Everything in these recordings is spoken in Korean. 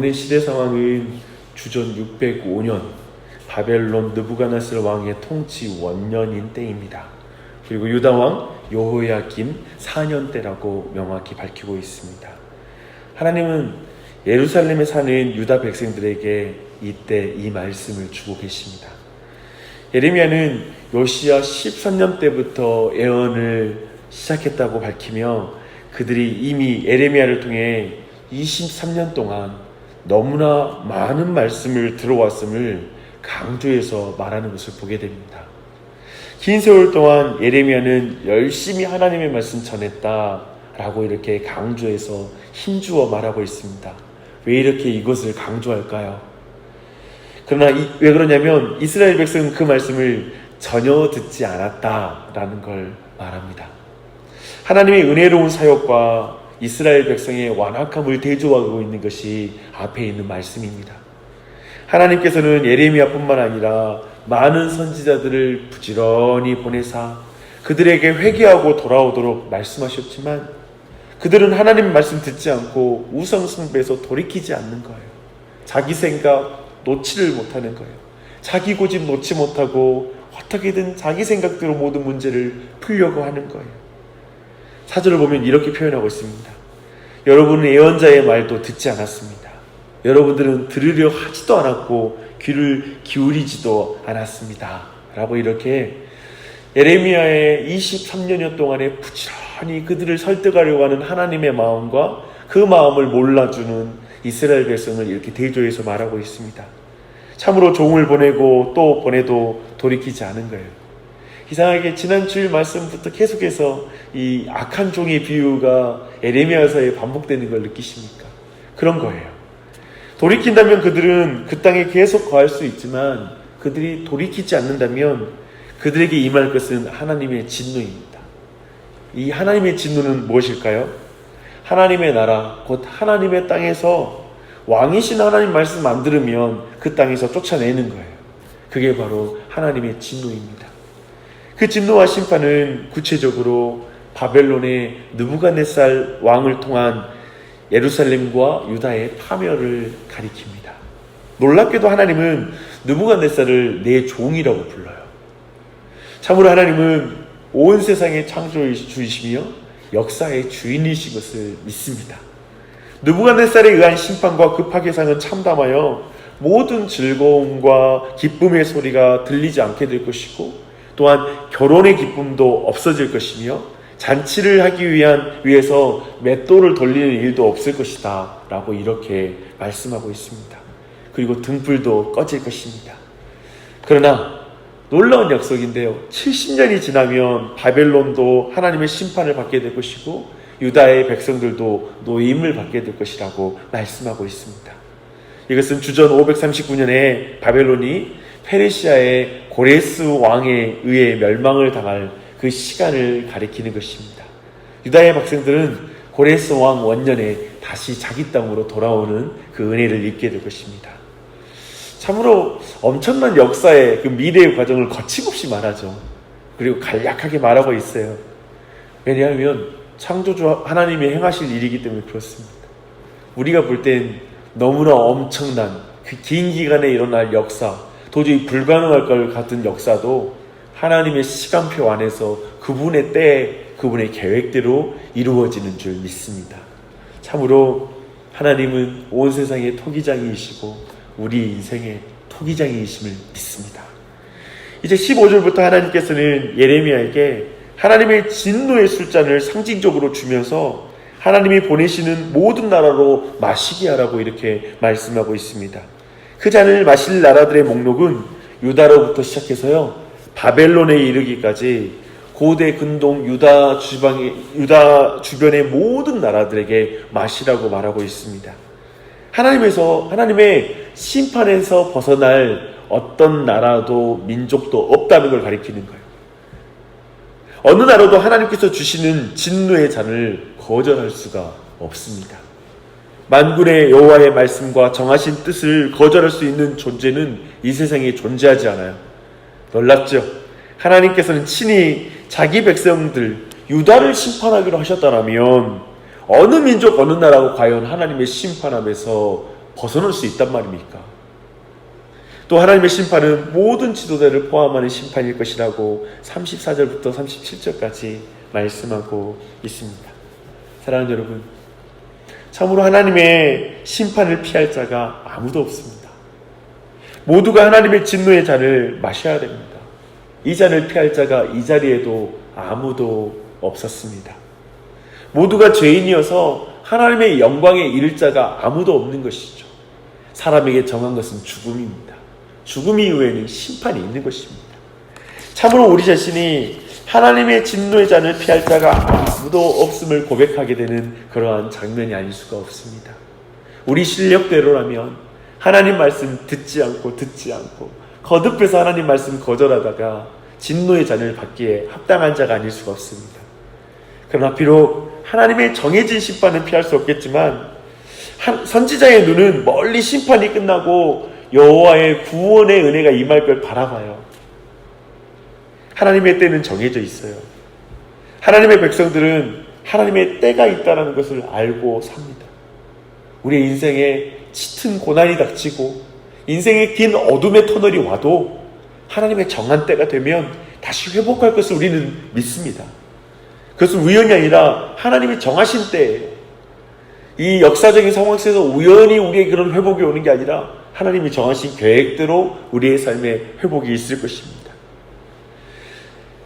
본문의 시대 상황은 주전 605년 바벨론 느부갓네살 왕의 통치 원년인 때입니다. 그리고 유다 왕 여호야김 4년 때라고 명확히 밝히고 있습니다. 하나님은 예루살렘에 사는 유다 백성들에게 이때 이 말씀을 주고 계십니다. 예레미야는 요시야 13년 때부터 예언을 시작했다고 밝히며 그들이 이미 예레미야를 통해 23년 동안 너무나 많은 말씀을 들어왔음을 강조해서 말하는 것을 보게 됩니다. 긴 세월 동안 예레미야는 열심히 하나님의 말씀 전했다라고 이렇게 강조해서 힘주어 말하고 있습니다. 왜 이렇게 이것을 강조할까요? 그러나 왜 그러냐면 이스라엘 백성은 그 말씀을 전혀 듣지 않았다라는 걸 말합니다. 하나님의 은혜로운 사역과 이스라엘 백성의 완악함을 대조하고 있는 것이 앞에 있는 말씀입니다. 하나님께서는 예레미야뿐만 아니라 많은 선지자들을 부지런히 보내사 그들에게 회개하고 돌아오도록 말씀하셨지만 그들은 하나님 말씀 듣지 않고 우상 숭배에서 돌이키지 않는 거예요. 자기 생각 놓지를 못하는 거예요. 자기 고집 놓지 못하고 어떻게든 자기 생각대로 모든 문제를 풀려고 하는 거예요. 사절을 보면 이렇게 표현하고 있습니다. 여러분은 예언자의 말도 듣지 않았습니다. 여러분들은 들으려 하지도 않았고 귀를 기울이지도 않았습니다. 라고 이렇게 예레미야의 23년여 동안에 부지런히 그들을 설득하려고 하는 하나님의 마음과 그 마음을 몰라주는 이스라엘 백성을 이렇게 대조해서 말하고 있습니다. 참으로 종을 보내고 또 보내도 돌이키지 않은 거예요. 이상하게 지난 주일 말씀부터 계속해서 이 악한 종의 비유가 예레미야서에 반복되는 걸 느끼십니까? 그런 거예요. 돌이킨다면 그들은 그 땅에 계속 거할 수 있지만 그들이 돌이키지 않는다면 그들에게 임할 것은 하나님의 진노입니다. 이 하나님의 진노는 무엇일까요? 하나님의 나라, 곧 하나님의 땅에서 왕이신 하나님 말씀 안 들으면 그 땅에서 쫓아내는 거예요. 그게 바로 하나님의 진노입니다. 그 진노와 심판은 구체적으로 바벨론의 느부갓네살 왕을 통한 예루살렘과 유다의 파멸을 가리킵니다. 놀랍게도 하나님은 느부갓네살을 내 종이라고 불러요. 참으로 하나님은 온 세상의 창조주이시며 역사의 주인이신 것을 믿습니다. 느부갓네살에 의한 심판과 그 파괴상은 참담하여 모든 즐거움과 기쁨의 소리가 들리지 않게 될 것이고 또한 결혼의 기쁨도 없어질 것이며 잔치를 하기 위해서 맷돌을 돌리는 일도 없을 것이다 라고 이렇게 말씀하고 있습니다. 그리고 등불도 꺼질 것입니다. 그러나 놀라운 약속인데요, 70년이 지나면 바벨론도 하나님의 심판을 받게 될 것이고 유다의 백성들도 노임을 받게 될 것이라고 말씀하고 있습니다. 이것은 주전 539년에 바벨론이 페르시아의 고레스 왕에 의해 멸망을 당할 그 시간을 가리키는 것입니다. 유다의 백성들은 고레스 왕 원년에 다시 자기 땅으로 돌아오는 그 은혜를 입게 될 것입니다. 참으로 엄청난 역사의 그 미래의 과정을 거침없이 말하죠. 그리고 간략하게 말하고 있어요. 왜냐하면 창조주 하나님이 행하실 일이기 때문에 그렇습니다. 우리가 볼 땐 너무나 엄청난 그 긴 기간에 일어날 역사, 도저히 불가능할 것 같은 역사도 하나님의 시간표 안에서 그분의 때에 그분의 계획대로 이루어지는 줄 믿습니다. 참으로 하나님은 온 세상의 토기장이시고 우리 인생의 토기장이심을 믿습니다. 이제 15절부터 하나님께서는 예레미야에게 하나님의 진노의 술잔을 상징적으로 주면서 하나님이 보내시는 모든 나라로 마시게 하라고 이렇게 말씀하고 있습니다. 그 잔을 마실 나라들의 목록은 유다로부터 시작해서요 바벨론에 이르기까지 고대 근동 유다 주변의 모든 나라들에게 마시라고 말하고 있습니다. 하나님의 심판에서 벗어날 어떤 나라도 민족도 없다는 걸 가리키는 거예요. 어느 나라도 하나님께서 주시는 진노의 잔을 거절할 수가 없습니다. 만군의 여호와의 말씀과 정하신 뜻을 거절할 수 있는 존재는 이 세상에 존재하지 않아요. 놀랍죠? 하나님께서는 친히 자기 백성들 유다를 심판하기로 하셨다면 어느 민족 어느 나라가 과연 하나님의 심판 앞에서 벗어날 수 있단 말입니까? 또 하나님의 심판은 모든 지도자를 포함하는 심판일 것이라고 34절부터 37절까지 말씀하고 있습니다. 사랑하는 여러분, 참으로 하나님의 심판을 피할 자가 아무도 없습니다. 모두가 하나님의 진노의 잔을 마셔야 됩니다. 이 잔을 피할 자가 이 자리에도 아무도 없었습니다. 모두가 죄인이어서 하나님의 영광에 이를 자가 아무도 없는 것이죠. 사람에게 정한 것은 죽음입니다. 죽음 이후에는 심판이 있는 것입니다. 참으로 우리 자신이 하나님의 진노의 잔을 피할 자가 아무도 없음을 고백하게 되는 그러한 장면이 아닐 수가 없습니다. 우리 실력대로라면 하나님 말씀 듣지 않고 거듭해서 하나님 말씀 거절하다가 진노의 잔을 받기에 합당한 자가 아닐 수가 없습니다. 그러나 비록 하나님의 정해진 심판은 피할 수 없겠지만 선지자의 눈은 멀리 심판이 끝나고 여호와의 구원의 은혜가 임할 걸 바라봐요. 하나님의 때는 정해져 있어요. 하나님의 백성들은 하나님의 때가 있다는 것을 알고 삽니다. 우리의 인생에 짙은 고난이 닥치고 인생의 긴 어둠의 터널이 와도 하나님의 정한 때가 되면 다시 회복할 것을 우리는 믿습니다. 그것은 우연이 아니라 하나님이 정하신 때예요. 이 역사적인 상황 속에서 우연히 우리에게 그런 회복이 오는 게 아니라 하나님이 정하신 계획대로 우리의 삶에 회복이 있을 것입니다.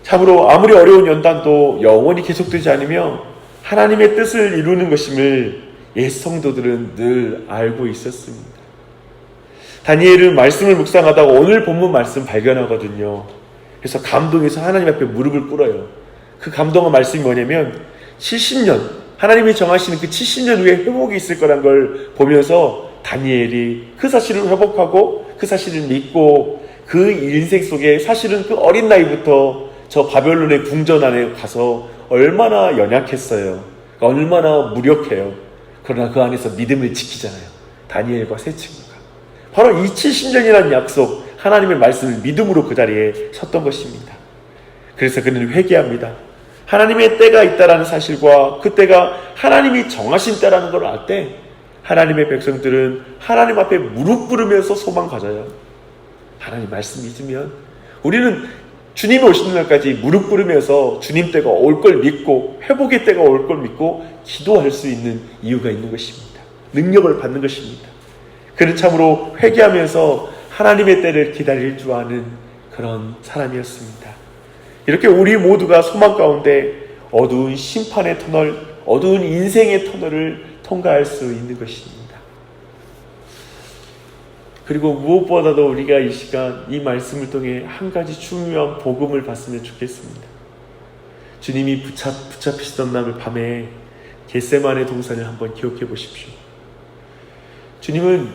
참으로 아무리 어려운 연단도 영원히 계속되지 않으며 하나님의 뜻을 이루는 것임을 옛 성도들은 늘 알고 있었습니다. 다니엘은 말씀을 묵상하다가 오늘 본문 말씀 발견하거든요. 그래서 감동해서 하나님 앞에 무릎을 꿇어요. 그 감동한 말씀이 뭐냐면 70년, 하나님이 정하시는 그 70년 후에 회복이 있을 거란 걸 보면서 다니엘이 그 사실을 회복하고 그 사실을 믿고 그 인생 속에 사실은 그 어린 나이부터 저 바벨론의 궁전 안에 가서 얼마나 연약했어요. 얼마나 무력해요. 그러나 그 안에서 믿음을 지키잖아요. 다니엘과 세 친구가. 바로 이 70년이라는 약속, 하나님의 말씀을 믿음으로 그 자리에 섰던 것입니다. 그래서 그는 회개합니다. 하나님의 때가 있다라는 사실과 그 때가 하나님이 정하신 때라는 걸 알 때 하나님의 백성들은 하나님 앞에 무릎 꿇으면서 소망 가져요. 하나님 말씀 믿으면 우리는 주님이 오시는 날까지 무릎 꿇으면서 주님 때가 올 걸 믿고 회복의 때가 올 걸 믿고 기도할 수 있는 이유가 있는 것입니다. 능력을 받는 것입니다. 그는 참으로 회개하면서 하나님의 때를 기다릴 줄 아는 그런 사람이었습니다. 이렇게 우리 모두가 소망 가운데 어두운 심판의 터널, 어두운 인생의 터널을 통과할 수 있는 것입니다. 그리고 무엇보다도 우리가 이 시간 이 말씀을 통해 한 가지 중요한 복음을 봤으면 좋겠습니다. 주님이 붙잡히시던 날 밤에 겟세마네 동산을 한번 기억해 보십시오. 주님은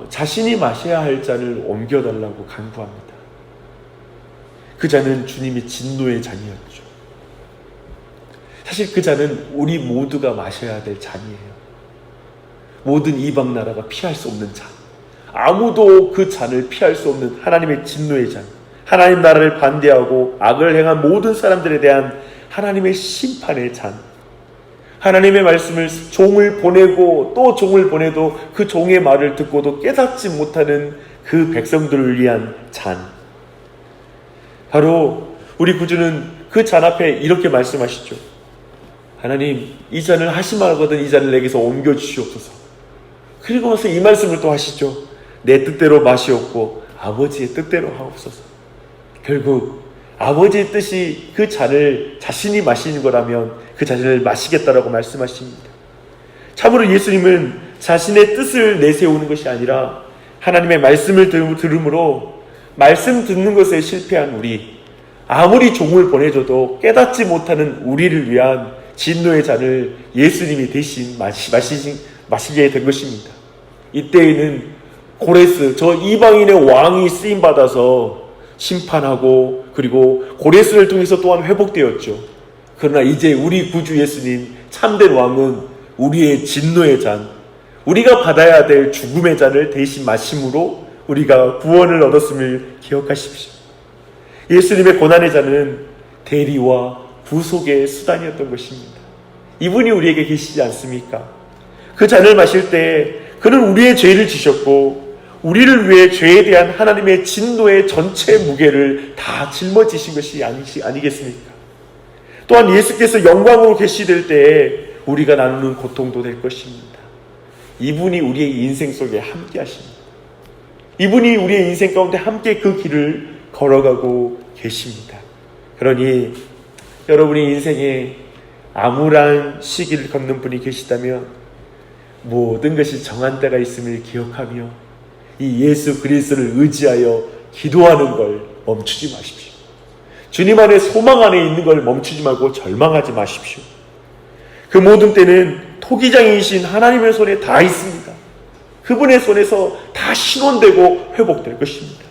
자신이 마셔야 할 잔을 옮겨달라고 간구합니다. 그 잔은 주님의 진노의 잔이었죠. 사실 그 잔은 우리 모두가 마셔야 될 잔이에요. 모든 이방 나라가 피할 수 없는 잔. 아무도 그 잔을 피할 수 없는 하나님의 진노의 잔. 하나님 나라를 반대하고 악을 행한 모든 사람들에 대한 하나님의 심판의 잔. 하나님의 말씀을 종을 보내고 또 종을 보내도 그 종의 말을 듣고도 깨닫지 못하는 그 백성들을 위한 잔. 바로 우리 구주는 그 잔 앞에 이렇게 말씀하시죠. 하나님, 이 잔을 하시마거든 이 잔을 내게서 옮겨주시옵소서. 그리고 나서 이 말씀을 또 하시죠. 내 뜻대로 마시옵고 아버지의 뜻대로 하옵소서. 결국 아버지의 뜻이 그 잔을 자신이 마시는 거라면 그 잔을 마시겠다라고 말씀하십니다. 참으로 예수님은 자신의 뜻을 내세우는 것이 아니라 하나님의 말씀을 들음으로 말씀 듣는 것에 실패한 우리, 아무리 종을 보내줘도 깨닫지 못하는 우리를 위한 진노의 잔을 예수님이 대신 마시게 된 것입니다. 이때에는 고레스, 저 이방인의 왕이 쓰임받아서 심판하고 그리고 고레스를 통해서 또한 회복되었죠. 그러나 이제 우리 구주 예수님 참된 왕은 우리의 진노의 잔, 우리가 받아야 될 죽음의 잔을 대신 마심으로 우리가 구원을 얻었음을 기억하십시오. 예수님의 고난의 잔은 대리와 구속의 수단이었던 것입니다. 이분이 우리에게 계시지 않습니까? 그 잔을 마실 때 그는 우리의 죄를 지셨고 우리를 위해 죄에 대한 하나님의 진노의 전체 무게를 다 짊어지신 것이 아니겠습니까? 또한 예수께서 영광으로 계시될 때에 우리가 나누는 고통도 될 것입니다. 이분이 우리의 인생 속에 함께 하십니다. 이분이 우리의 인생 가운데 함께 그 길을 걸어가고 계십니다. 그러니 여러분의 인생에 암울한 시기를 걷는 분이 계시다면 모든 것이 정한 때가 있음을 기억하며 이 예수 그리스도를 의지하여 기도하는 걸 멈추지 마십시오. 주님 안에 소망 안에 있는 걸 멈추지 말고 절망하지 마십시오. 그 모든 때는 토기장이신 하나님의 손에 다 있습니다. 그분의 손에서 다 신원되고 회복될 것입니다.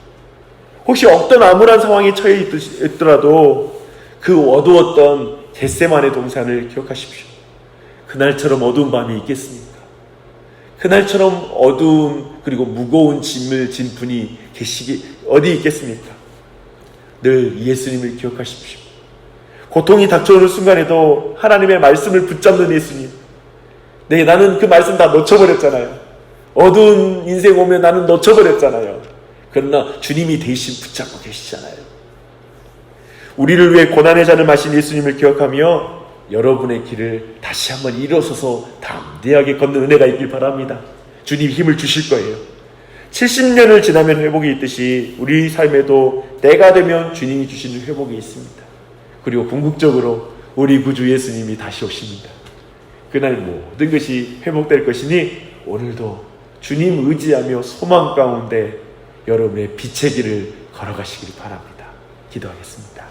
혹시 어떤 암울한 상황에 처해 있더라도 그 어두웠던 겟세마네 동산을 기억하십시오. 그날처럼 어두운 밤이 있겠습니까? 그날처럼 어두움 그리고 무거운 짐을 진 분이 어디 있겠습니까? 늘 예수님을 기억하십시오. 고통이 닥쳐오는 순간에도 하나님의 말씀을 붙잡는 예수님. 네, 나는 그 말씀 다 놓쳐버렸잖아요. 어두운 인생 오면 나는 놓쳐버렸잖아요. 그러나 주님이 대신 붙잡고 계시잖아요. 우리를 위해 고난의 잔을 마신 예수님을 기억하며 여러분의 길을 다시 한번 일어서서 담대하게 걷는 은혜가 있길 바랍니다. 주님 힘을 주실 거예요. 70년을 지나면 회복이 있듯이 우리 삶에도 때가 되면 주님이 주시는 회복이 있습니다. 그리고 궁극적으로 우리 구주 예수님이 다시 오십니다. 그날 모든 것이 회복될 것이니 오늘도 주님 의지하며 소망 가운데 여러분의 빛의 길을 걸어가시길 바랍니다. 기도하겠습니다.